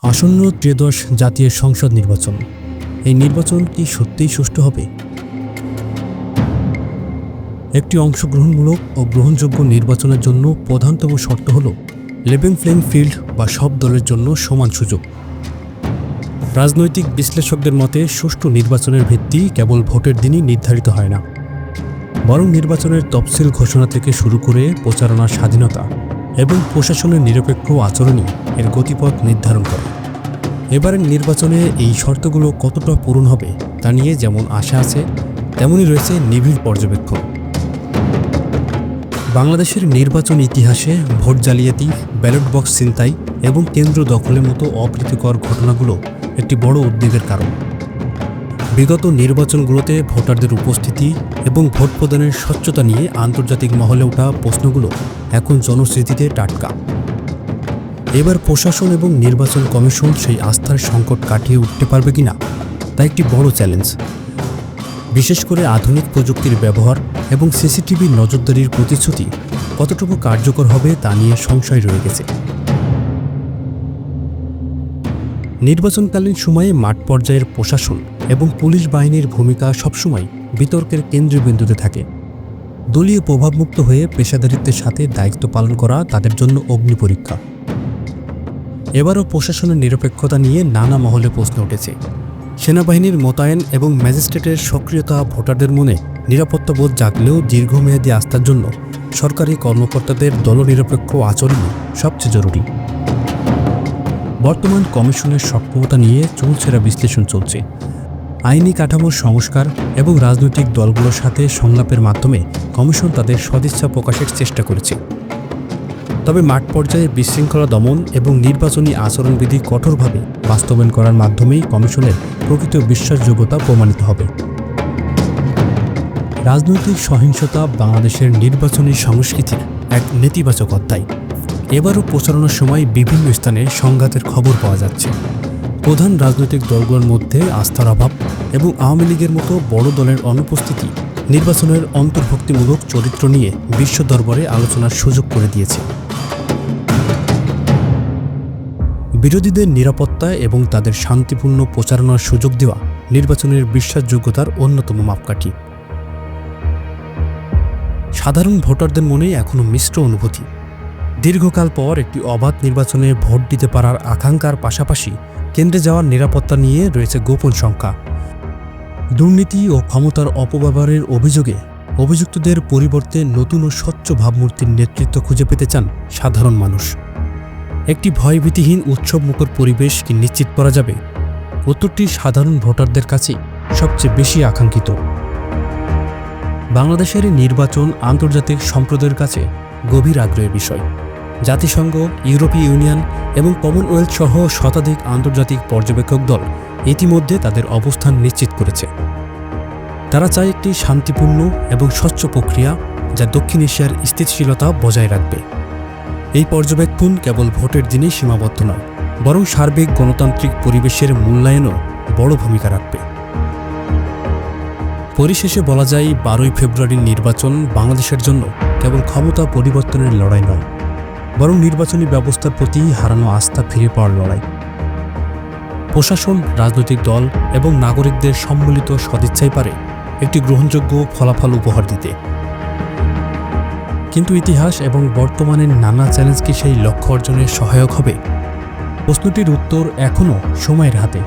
আসন্ন ত্রয়োদশ জাতীয় সংসদ নির্বাচন। এই নির্বাচন কি সত্যিই সুষ্ঠু হবে? একটি অংশগ্রহণমূলক ও গ্রহণযোগ্য নির্বাচনের জন্য প্রধানতম শর্ত হল লেভেল প্লেইং ফিল্ড বা সব দলের জন্য সমান সুযোগ। রাজনৈতিক বিশ্লেষকদের মতে সুষ্ঠু নির্বাচনের ভিত্তি কেবল ভোটের দিনই নির্ধারিত হয় না, বরং নির্বাচনের তফসিল ঘোষণা থেকে শুরু করে প্রচারণার স্বাধীনতা এবং প্রশাসনের নিরপেক্ষ আচরণই এর গতিপথ নির্ধারণ করে। এবারের নির্বাচনে এই শর্তগুলো কতটা পূরণ হবে তা নিয়ে যেমন আশা আছে, তেমনই রয়েছে নিবিড় পর্যবেক্ষণ। বাংলাদেশের নির্বাচন ইতিহাসে ভোট জালিয়াতি, ব্যালট বক্স ছিনতাই এবং কেন্দ্র দখলের মতো অপ্রীতিকর ঘটনাগুলো একটি বড় উদ্বেগের কারণ। বিগত নির্বাচনগুলোতে ভোটারদের উপস্থিতি এবং ভোট প্রদানের স্বচ্ছতা নিয়ে আন্তর্জাতিক মহলে ওঠা প্রশ্নগুলো এখন জনস্মৃতিতে টাটকা। এবার প্রশাসন এবং নির্বাচন কমিশন সেই আস্থার সংকট কাটিয়ে উঠতে পারবে কিনা তা একটি বড় চ্যালেঞ্জ। বিশেষ করে আধুনিক প্রযুক্তির ব্যবহার এবং সিসিটিভির নজরদারির প্রতিশ্রুতি কতটুকু কার্যকর হবে তা নিয়ে সংশয় রয়ে গেছে। নির্বাচনকালীন সময়ে মাঠ পর্যায়ের প্রশাসন এবং পুলিশ বাহিনীর ভূমিকা সবসময় বিতর্কের কেন্দ্রবিন্দুতে থাকে। দলীয় প্রভাবমুক্ত হয়ে পেশাদারিত্বের সাথে দায়িত্ব পালন করা তাদের জন্য অগ্নিপরীক্ষা। এবারও প্রশাসনের নিরপেক্ষতা নিয়ে নানা মহলে প্রশ্ন উঠেছে। সেনাবাহিনীর মোতায়েন এবং ম্যাজিস্ট্রেটের সক্রিয়তা ভোটারদের মনে নিরাপত্তাবোধ জাগলেও দীর্ঘমেয়াদী আস্থার জন্য সরকারি কর্মকর্তাদের দলনিরপেক্ষ আচরণই সবচেয়ে জরুরি। বর্তমান কমিশনের সক্ষমতা নিয়ে চুলচেরা বিশ্লেষণ চলছে। আইনি কাঠামোর সংস্কার এবং রাজনৈতিক দলগুলোর সাথে সংলাপের মাধ্যমে কমিশন তাদের সদিচ্ছা প্রকাশের চেষ্টা করেছে। তবে মাঠ পর্যায়ে বিশৃঙ্খলা দমন এবং নির্বাচনী আচরণবিধি কঠোরভাবে বাস্তবায়ন করার মাধ্যমেই কমিশনের প্রকৃত বিশ্বাসযোগ্যতা প্রমাণিত হবে। রাজনৈতিক সহিংসতা বাংলাদেশের নির্বাচনী সংস্কৃতির এক নেতিবাচক অধ্যায়। এবারও প্রচারণার সময় বিভিন্ন স্থানে সংঘাতের খবর পাওয়া যাচ্ছে। প্রধান রাজনৈতিক দলগুলোর মধ্যে আস্থার অভাব এবং আওয়ামী লীগের মতো বড় দলের অনুপস্থিতি নির্বাচনের অন্তর্ভুক্তিমূলক চরিত্র নিয়ে বিশ্ব দরবারে আলোচনার সুযোগ করে দিয়েছে। বিরোধীদের নিরাপত্তা এবং তাদের শান্তিপূর্ণ প্রচারণার সুযোগ দেওয়া নির্বাচনের বিশ্বাসযোগ্যতার অন্যতম মাপকাঠি। সাধারণ ভোটারদের মনে এখনও মিশ্র অনুভূতি। দীর্ঘকাল পর একটি অবাধ নির্বাচনে ভোট দিতে পারার আকাঙ্ক্ষার পাশাপাশি কেন্দ্রে যাওয়ার নিরাপত্তা নিয়ে রয়েছে গোপন শঙ্কা। দুর্নীতি ও ক্ষমতার অপব্যবহারের অভিযোগে অভিযুক্তদের পরিবর্তে নতুন ও স্বচ্ছ ভাবমূর্তির নেতৃত্ব খুঁজে পেতে চান সাধারণ মানুষ। একটি ভয়ভীতিহীন উৎসবমুখর পরিবেশ কি নিশ্চিত করা যাবে? উত্তরটি সাধারণ ভোটারদের কাছে সবচেয়ে বেশি আকাঙ্ক্ষিত। বাংলাদেশের নির্বাচন আন্তর্জাতিক সম্প্রদায়ের কাছে গভীর আগ্রহের বিষয়। জাতিসংঘ, ইউরোপীয় ইউনিয়ন এবং কমনওয়েলথ সহ শতাধিক আন্তর্জাতিক পর্যবেক্ষক দল ইতিমধ্যে তাদের অবস্থান নিশ্চিত করেছে। তারা চায় একটি শান্তিপূর্ণ এবং স্বচ্ছ প্রক্রিয়া যা দক্ষিণ এশিয়ার স্থিতিশীলতা বজায় রাখবে। এই পর্যবেক্ষণ কেবল ভোটের দিনেই সীমাবদ্ধ নয়, বরং সার্বিক গণতান্ত্রিক পরিবেশের মূল্যায়নও বড় ভূমিকা রাখবে। পরিশেষে বলা যায়, 12ই ফেব্রুয়ারির নির্বাচন বাংলাদেশের জন্য কেবল ক্ষমতা পরিবর্তনের লড়াই নয়, বরং নির্বাচনী ব্যবস্থার প্রতি হারানো আস্থা ফিরে পাওয়ার লড়াই। প্রশাসন, রাজনৈতিক দল এবং নাগরিকদের সম্মিলিত সদিচ্ছাই পারে একটি গ্রহণযোগ্য ফলাফল উপহার দিতে। কিন্তু ইতিহাস এবং বর্তমানের নানা চ্যালেঞ্জ কি সেই লক্ষ্য অর্জনে সহায়ক হবে? প্রশ্নটির উত্তর এখনও সময়ের হাতে।